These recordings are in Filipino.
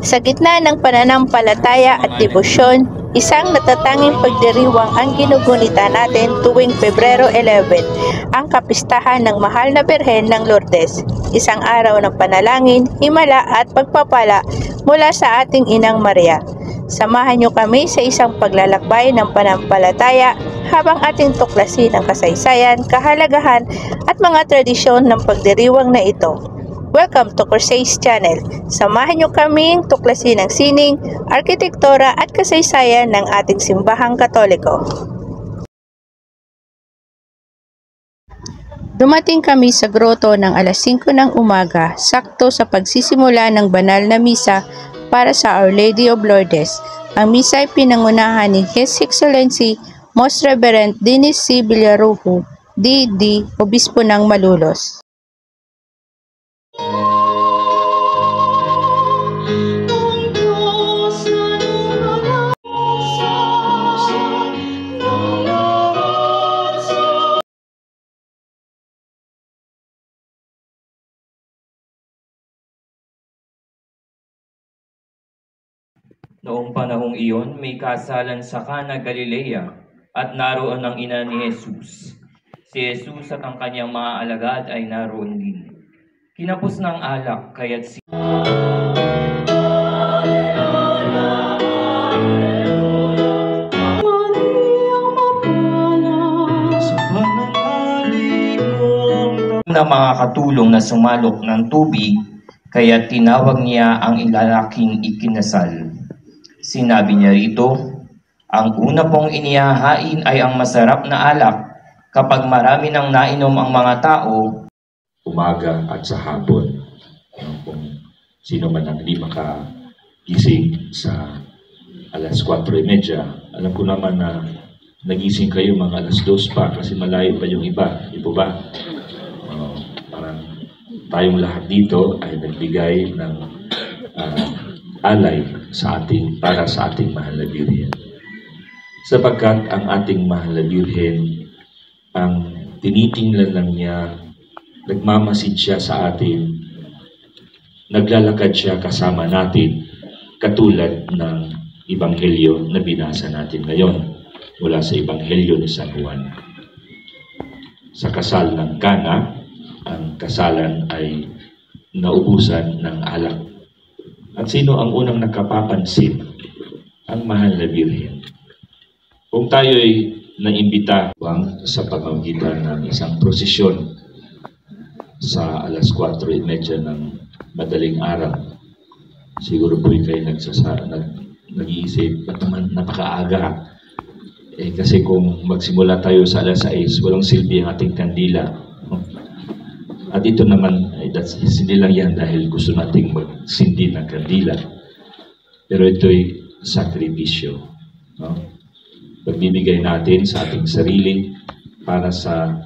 Sa gitna ng pananampalataya at debosyon, isang natatanging pagdiriwang ang ginugunita natin tuwing Pebrero 11, ang kapistahan ng Mahal na Birhen ng Lourdes, isang araw ng panalangin, himala at pagpapala mula sa ating Inang Maria. Samahan niyo kami sa isang paglalakbay ng pananampalataya habang ating tuklasin ang kasaysayan, kahalagahan at mga tradisyon ng pagdiriwang na ito. Welcome to Crusades Channel. Samahan niyo kaming tuklasin ang sining, arkitektura at kasaysayan ng ating simbahang Katoliko. Dumating kami sa groto ng alas 5 ng umaga, sakto sa pagsisimula ng banal na misa para sa Our Lady of Lourdes. Ang misa ay pinangunahan ni His Excellency Most Reverend Dennis C. Villarujo, D.D., Obispo ng Malolos. Noong panahong iyon, may kasalan sa Cana, Galilea, at naroon ang ina ni Jesus. Si Jesus at ang kanyang mga alagad ay naroon din. Kinapos ng alak, kaya't si na mga katulong na sumalok ng tubig, kaya tinawag niya ang lalaking ikinasal. Sinabi niya rito, ang una pong inihahain ay ang masarap na alak kapag marami nang nainom ang mga tao. Umaga at sa hapon, kung sino man ang hindi makagising sa alas 4:30, alam ko naman na nagising kayo mga alas 2 pa kasi malayo pa yung iba, di po ba? Parang tayong lahat dito ay nagbigay ng alay para sa ating mahal na Birhen. Sapagkat ang ating mahal na Birhen, ang tinitingnan lang niya, nagmamasid siya sa atin, naglalakad siya kasama natin, katulad ng Ebanghelyo na binasa natin ngayon mula sa Ebanghelyo ni San Juan. Sa kasal ng Cana, ang kasalan ay naubusan ng alak. At sino ang unang nakapapansin? Ang mahal na Birhen. Kung tayo'y naimbita sa pamamagitan ng isang prosesyon sa alas 4:30 ng madaling araw, siguro po'y kayo nag-iisip, ba't naman napakaaga? Kasi kung magsimula tayo sa alas 6, walang silbi ang ating kandila. At ito naman, hindi lang yan dahil gusto nating magsindi ng kandila. Pero ito'y sakripisyo. No? Pagbibigay natin sa ating sarili para sa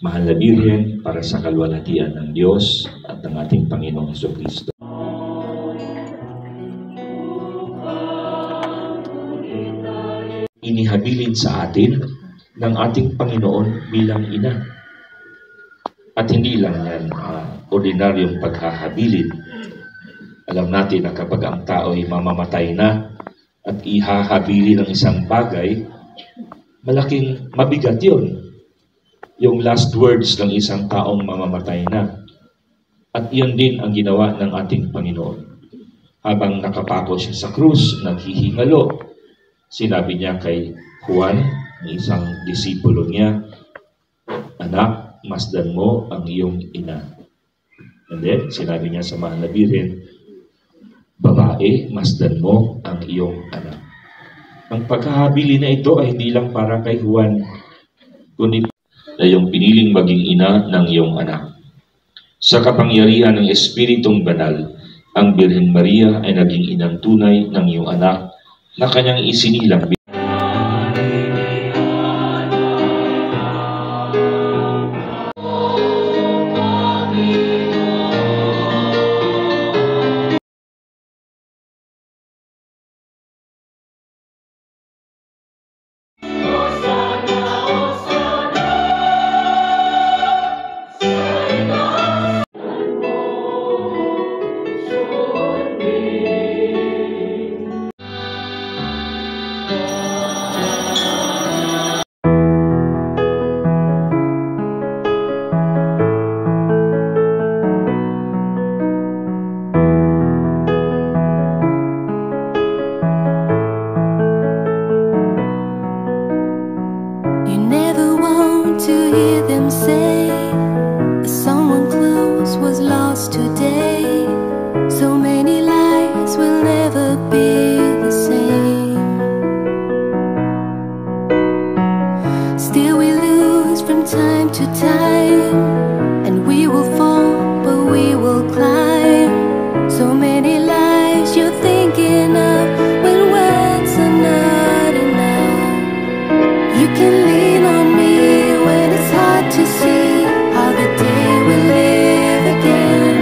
mahal na Birhen, para sa kalwalhatian ng Diyos at ng ating Panginoong Jesucristo. Inihabilin sa atin ng ating Panginoon bilang ina. At hindi lang yan ordinaryong paghahabilin. Alam natin na kapag ang tao ay mamamatay na at ihahabilin ng isang bagay, malaking mabigat yun. Yung last words ng isang taong mamamatay na. At yun din ang ginawa ng ating Panginoon. Habang nakapako siya sa krus, naghihingalo, sinabi niya kay Juan, isang disipulo niya, anak, masdan mo ang iyong ina. And then, sinabi niya sa mahal na Birhen, babae, masdan mo ang iyong anak. Ang pagkahabili na ito ay hindi lang para kay Juan, kundi na iyong piniling maging ina ng iyong anak. Sa kapangyarihan ng Espiritong Banal, ang Birhen Maria ay naging inang tunay ng iyong anak na kanyang isinilang. was lost today. So many lives will never be the same. Still we lose from time to time, and we will fall, but we will climb. So many lives you're thinking of when words are not enough. You can lean on me when it's hard to see how the day will live again.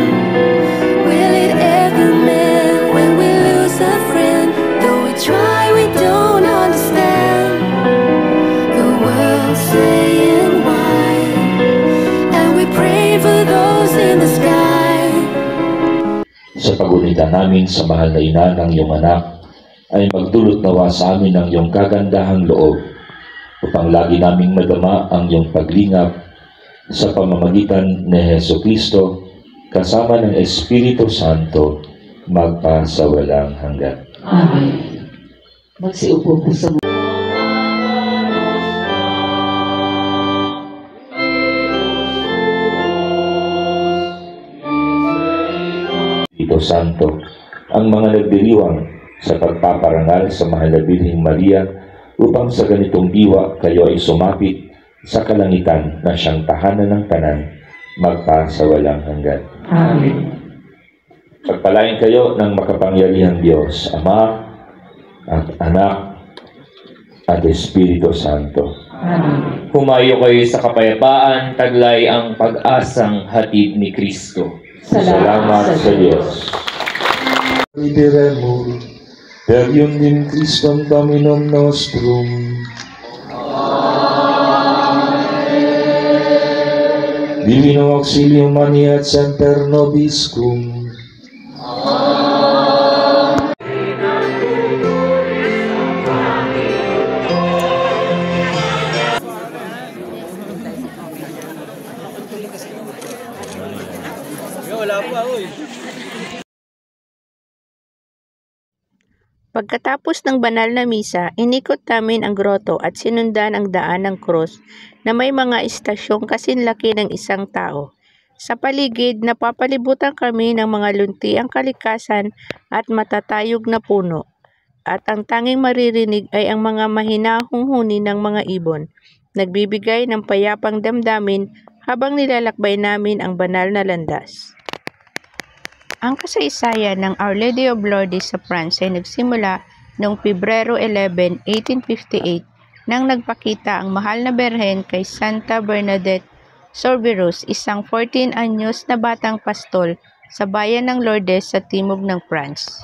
Will it ever mend when we lose a friend? Though we try, we don't understand. The world's saying why, and we pray for those in the sky. Sa pagunita namin sa mahal na ina ng iyong anak, ay magdulot nawa sa amin ng iyong kagandahang loob, upang lagi naming madama ang iyong paglingap sa pamamagitan ni Jesucristo, kasama ng Espiritu Santo, magpa sa walang hanggan. Amen. Magsiupo po sa Espiritu Santo, ang mga nagdiriwang sa pagpaparangal sa mahal na Birheng Maria, upang sa ganitong diwa kayo ay sumapit sa kalangitan na siyang tahanan ng tanan, magpa sa walang hanggan. Amen. Pagpalain kayo ng makapangyarihang Diyos, Ama at Anak at Espiritu Santo. Amen. Humayo kayo sa kapayapaan, taglay ang pag-asang hatid ni Kristo. Salamat sa Diyos. Rideremo, per iundim Christum Dominum nostrum. Divino auxilium mani et semper nobiscum. Pagkatapos ng banal na misa, inikot namin ang groto at sinundan ang daan ng krus na may mga estasyong kasinlaki ng isang tao. Sa paligid, napapalibutan kami ng mga luntiang kalikasan at matatayog na puno. At ang tanging maririnig ay ang mga mahinahong huni ng mga ibon, nagbibigay ng payapang damdamin habang nilalakbay namin ang banal na landas. Ang kasaysayan ng Our Lady of Lourdes sa France ay nagsimula noong Pebrero 11, 1858 nang nagpakita ang mahal na Berhen kay Santa Bernadette Sorbirous, isang 14 anyos na batang pastol sa bayan ng Lourdes sa timog ng France.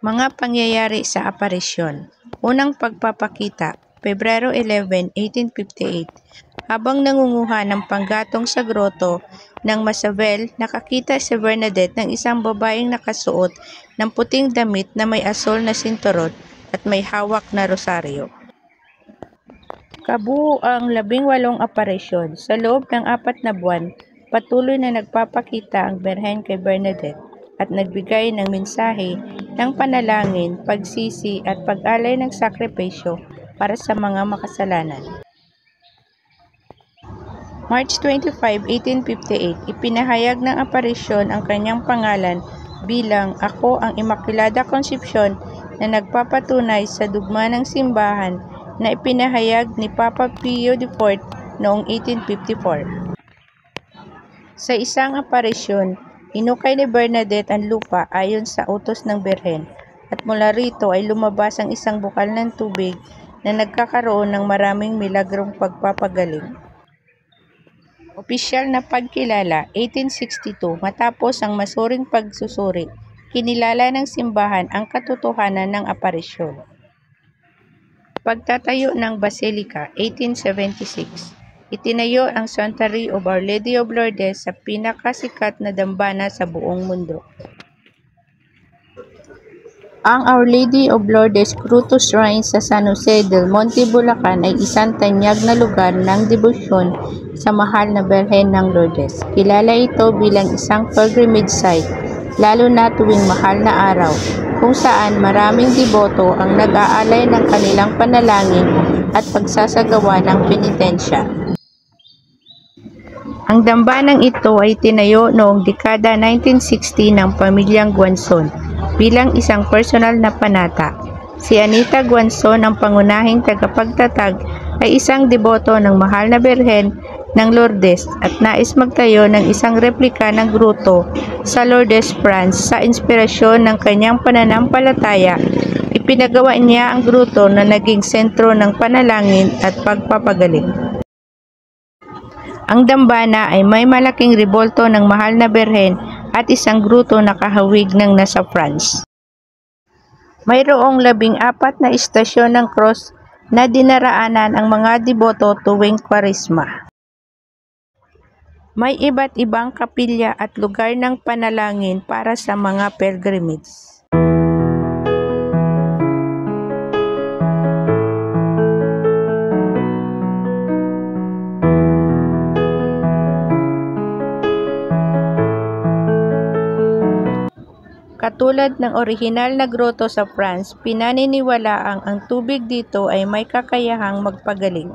Mga pangyayari sa aparisyon. Unang pagpapakita, Pebrero 11, 1858. Habang nangunguha ng panggatong sa groto ng Massavel, nakakita si Bernadette ng isang babaeng nakasuot ng puting damit na may asol na sinturot at may hawak na rosaryo. Kabuo ang 18 aparisyon. Sa loob ng 4 na buwan, patuloy na nagpapakita ang Berhen kay Bernadette at nagbigay ng mensahe ng panalangin, pagsisi at pag-alay ng sakripisyo para sa mga makasalanan. March 25, 1858, ipinahayag ng aparisyon ang kanyang pangalan bilang Ako ang Immaculada Concepcion na nagpapatunay sa dugma ng simbahan na ipinahayag ni Papa Pio IV noong 1854. Sa isang aparisyon, inukay ni Bernadette ang lupa ayon sa utos ng Berhen at mula rito ay lumabas ang isang bukal ng tubig na nagkakaroon ng maraming milagrong pagpapagaling. Opisyal na pagkilala, 1862, matapos ang masuring pagsusuri, kinilala ng simbahan ang katotohanan ng aparisyon. Pagtatayo ng Basilika, 1876. Itinayo ang Sanctuary of Our Lady of Lourdes sa pinakasikat na dambana sa buong mundo. Ang Our Lady of Lourdes Crucis Shrine sa San Jose del Monte, Bulacan ay isang tanyag na lugar ng debosyon sa mahal na Berhen ng Lourdes. Kilala ito bilang isang pilgrimage site, lalo na tuwing mahal na araw, kung saan maraming deboto ang nag-aalay ng kanilang panalangin at pagsasagawa ng penitensya. Ang dambanang ito ay tinayo noong dekada 1960 ng pamilyang Guanzon bilang isang personal na panata. Si Anita Guanzon, ang pangunahing tagapagtatag, ay isang deboto ng Mahal na Birhen ng Lourdes at nais magtayo ng isang replika ng gruto sa Lourdes, France. Sa inspirasyon ng kanyang pananampalataya, ipinagawa niya ang gruto na naging sentro ng panalangin at pagpapagaling. Ang dambana ay may malaking rebulto ng Mahal na Birhen at isang gruto na kahawig ng nasa France. Mayroong 14 na istasyon ng cross na dinaraanan ang mga deboto tuwing Kwaresma. May iba't ibang kapilya at lugar ng panalangin para sa mga pilgrimage. Katulad ng orihinal na grotto sa France, pinaniniwalaang ang tubig dito ay may kakayahang magpagaling.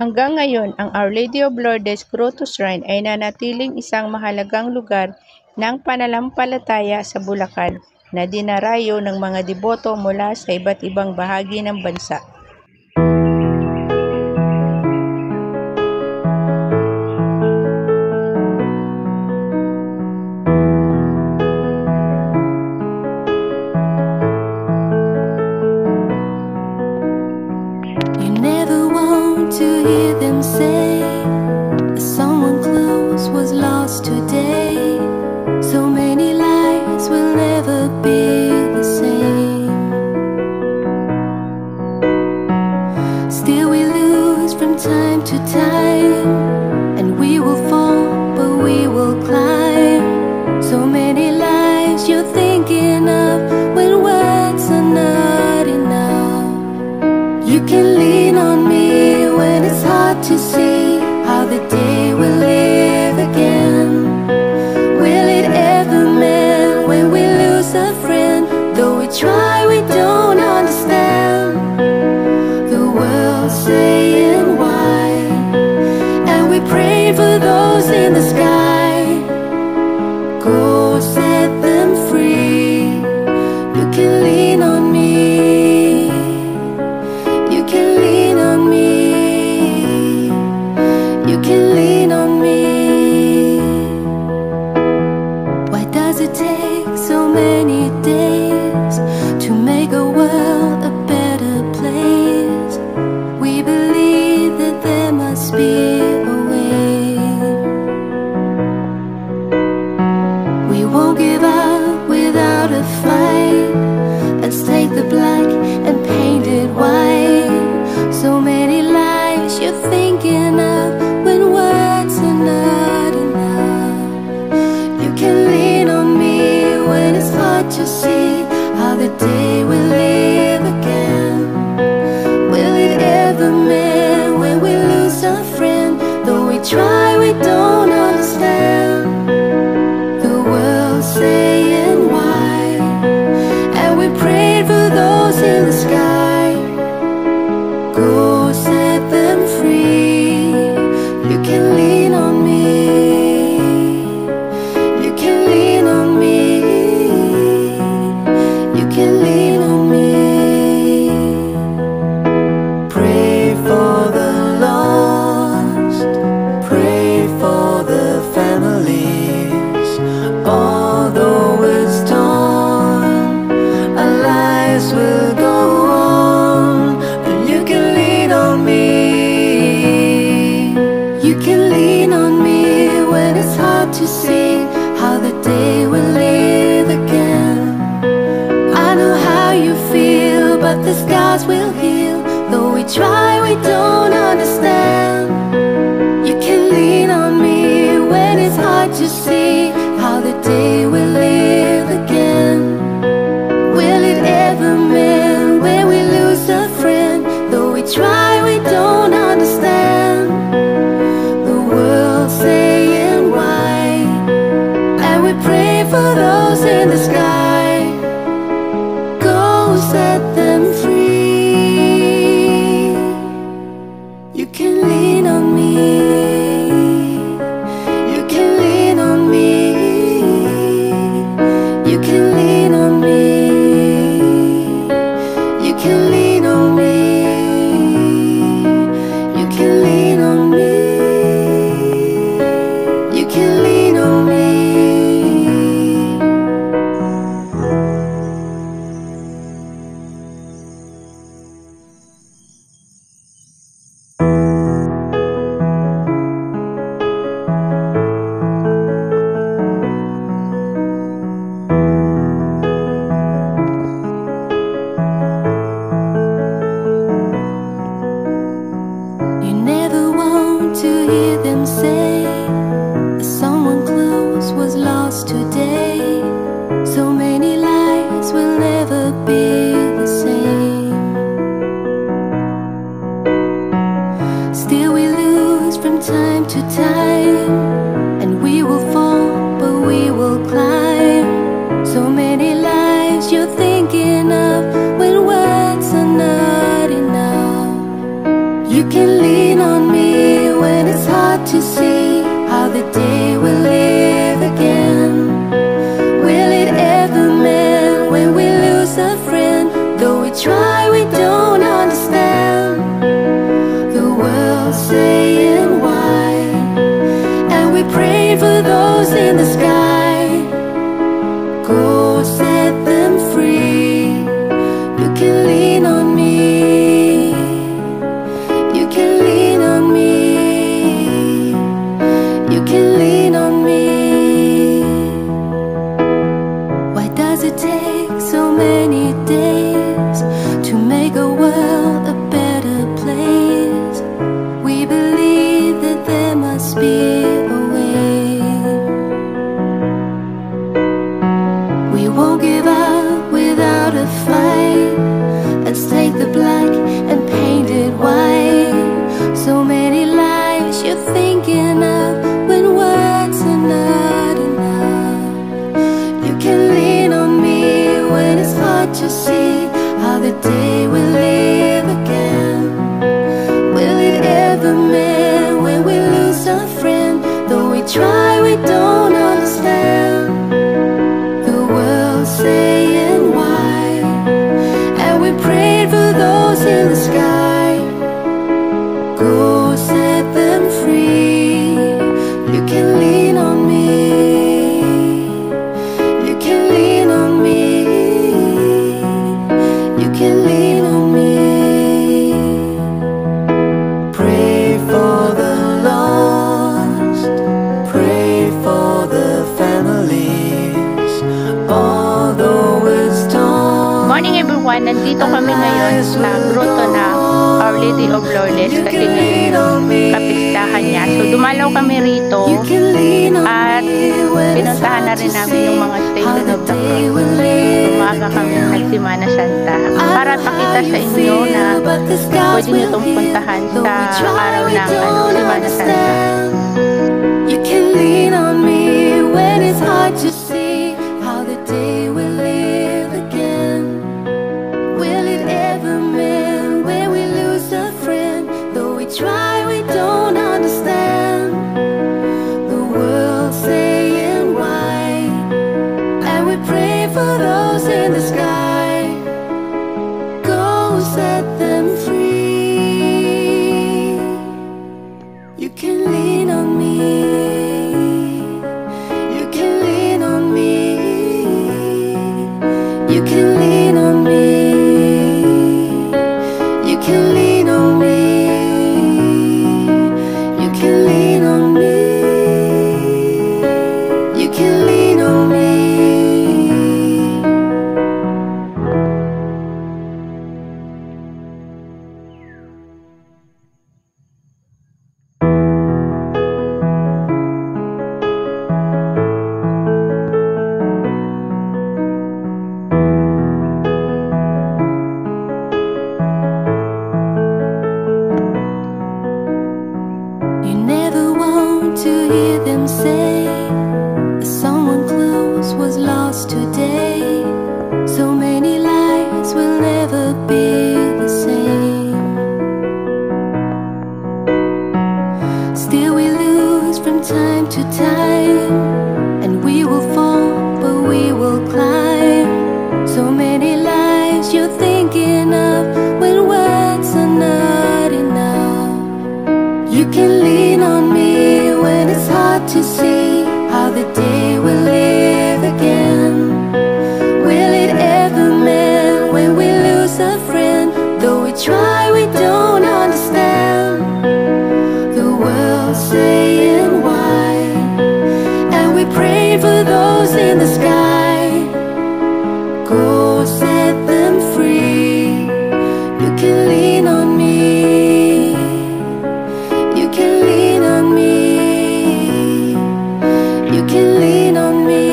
Hanggang ngayon, ang Our Lady of Lourdes Grotto Shrine ay nanatiling isang mahalagang lugar ng pananampalataya sa Bulacan na dinarayo ng mga deboto mula sa iba't ibang bahagi ng bansa. You never want to hear them say that someone close was lost today. So many lives will never be the same. Still we lose from time to time, and we will fall, but we will climb. So many lives you're thinking of when words are not enough. You can lean on me when it's hard to see how the day will live again. Will it ever mend when we lose a friend? Though we try, we don't understand. The world's saying why, and we pray for those in the sky. Go set them free. You can lean on me. You can lean on me. You can lean on me. Why does it take so many days to make a world a better place? We believe that there must be a way. We won't give up without a fight. Let's take the black and paint it white. So many lives you're thinking of when words are not enough. You can lean on me when it's hard to see how the day will live again. Will it ever mend when we lose a friend? Though we try, we don't understand. The world's saying why, and we prayed for those in the sky. Go set them free. You can lean on me. You can lean on me. You can lean on me. Pray for the lost. Pray for the families. Although it's torn, our lives will go on. And you can lean on me. You can lean on me when it's hard to see how the day will live again. I know how you feel, but the scars will heal. Though we try, we don't understand. You can lean on me when it's hard to see how the day will live again. Will it ever mend when we lose a friend? Though we try, we don't understand. The world's saying why, and we pray for those in the sky. try, we don't understand. The world saying why, and we pray for those in the sky. Go set them free. You can lean on me. You can lean on me. You can lean on me. Why does it take so many days to make a world a better place? We believe that there must be a way. We won't give up without a fight. Let's take the black and paint it white. So many lives you're thinking of when words are not enough. You can lean on me when it's hard to see how the day will live again. Will it ever mend when we lose a friend? Though we try, we don't understand. The world saying why, and we prayed for those in the sky. Go set them free. You can lean on me. You can lean on me. You can lean on me. Pray for the lost. Pray for the families. Although it's torn. Morning everyone, nandito kami ngayon sa gruto na Our Lady of Lourdes kasi ngayon kapistahan niya. So dumalaw kami rito at pinuntahan na rin namin yung mga Station of the Cross. Umaga kami nagsimana Santa para pakita sa inyo na pwede nyo itong puntahan sa araw ng Simana Santa. You can lean on me when it's hard to see how the day will live again. Will it ever mend when we lose a friend? Though we try, we don't understand. The world saying why, and we pray for those in the sky. Go set them free. You can lean on me. You can lean on me. You can lean on me. You can lean on me. You can lean on me. You can lean on me. You never want to hear them say that someone close was lost today. So many lives will never be the same. Still we lose from time to time, and we will fall, but we will climb. So many lives you're thinking of when words are not enough. You can lean on me when it's hard to see how the day will live again. Will it ever mend when we lose a friend? Though we try, we don't understand. The world saying why, and we pray for those in the sky. Go set them free. You can lean on me. You can lean on me. You can lean on me.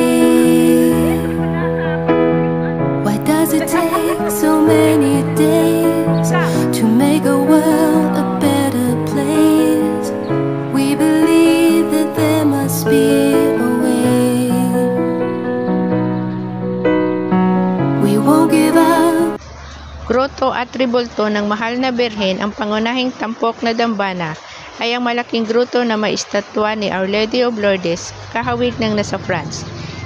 Why does it take so many days to make a world a better place? We believe that there must be a way. We won't give up. Grotto at tribulto ng Mahal na Birhen, ang pangunahing tampok na dambana ay ang malaking gruto na may estatwa ni Our Lady of Lourdes, kahawig ng nasa France.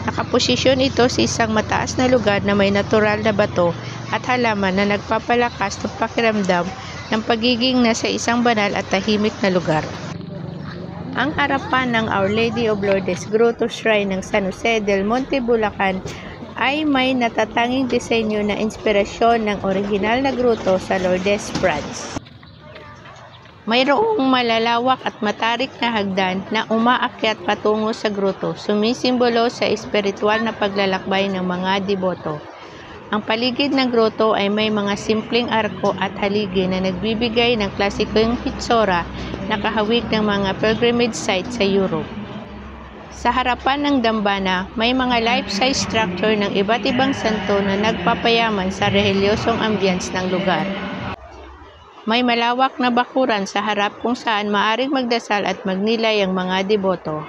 Nakaposisyon ito sa isang mataas na lugar na may natural na bato at halaman na nagpapalakas ng pakiramdam ng pagiging nasa isang banal at tahimik na lugar. Ang harapan ng Our Lady of Lourdes Grotto Shrine ng San Jose del Monte, Bulacan ay may natatanging disenyo na inspirasyon ng orihinal na grotto sa Lourdes, France. Mayroong malalawak at matarik na hagdan na umaakyat patungo sa grotto, sumisimbolo sa espiritual na paglalakbay ng mga deboto. Ang paligid ng grotto ay may mga simpleng arko at haligi na nagbibigay ng klasikong hitsura na kahawig ng mga pilgrimage site sa Europe. Sa harapan ng dambana, may mga life-size structure ng iba't ibang santo na nagpapayaman sa relihiyosong ambience ng lugar. May malawak na bakuran sa harap kung saan maaring magdasal at magnilay ang mga deboto.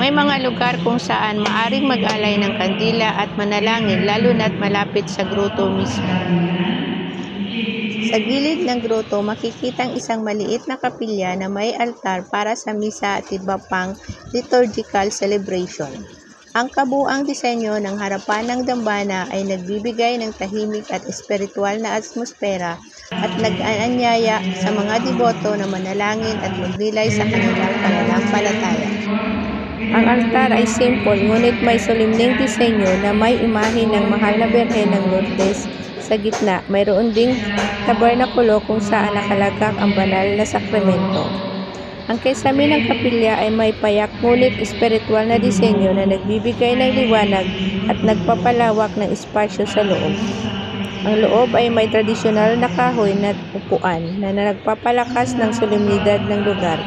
May mga lugar kung saan maaring mag-alay ng kandila at manalangin lalo na't malapit sa grotto mismo. Sa gilid ng grotto, makikitang isang maliit na kapilya na may altar para sa misa at iba pang liturgical celebration. Ang kabuuang disenyo ng harapan ng dambana ay nagbibigay ng tahimik at espiritual na atmosfera at nag-aanyaya sa mga deboto na manalangin at magnilay sa kanilang pananampalataya. Ang altar ay simple ngunit may solemneng disenyo na may imahe ng mahal na Birhen ng Lourdes. Sa gitna, mayroon ding tabernakulo kung saan nakalagak ang banal na sakramento. Ang kesame ng kapilya ay may payak ngunit espiritual na disenyo na nagbibigay ng liwanag at nagpapalawak ng espasyo sa loob. Ang loob ay may tradisyonal na kahoy na upuan na nagpapalakas ng solemnidad ng lugar.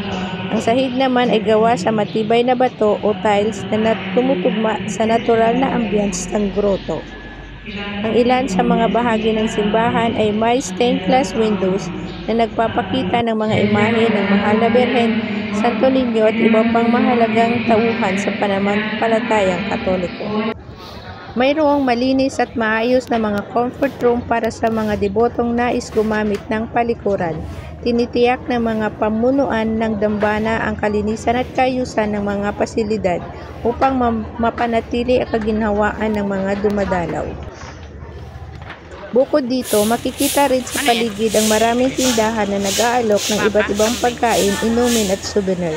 Ang sahig naman ay gawa sa matibay na bato o tiles na tumutugma sa natural na ambience ng grotto. Ang ilan sa mga bahagi ng simbahan ay may stained glass windows na nagpapakita ng mga imahe ng mahal na Birhen, Santo Niño at iba pang mahalagang tauhan sa pananampalatayang Katoliko. Mayroong malinis at maayos na mga comfort room para sa mga debotong nais gumamit ng palikuran. Tinitiyak ng mga pamunuan ng dambana ang kalinisan at kaayusan ng mga pasilidad upang mapanatili ang kaginhawaan ng mga dumadalaw. Bukod dito, makikita rin sa paligid ang maraming tindahan na nag-aalok ng iba't ibang pagkain, inumin at souvenir.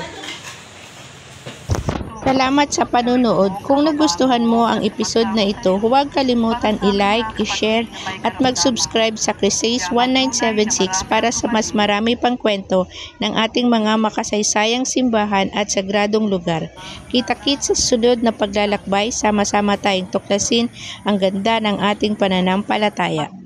Salamat sa panunood. Kung nagustuhan mo ang episode na ito, huwag kalimutan i-like, i-share at mag-subscribe sa Crisace 1976 para sa mas marami pang kwento ng ating mga makasaysayang simbahan at sagradong lugar. Kita-kits sa sunod na paglalakbay, sama-sama tayong tuklasin ang ganda ng ating pananampalataya.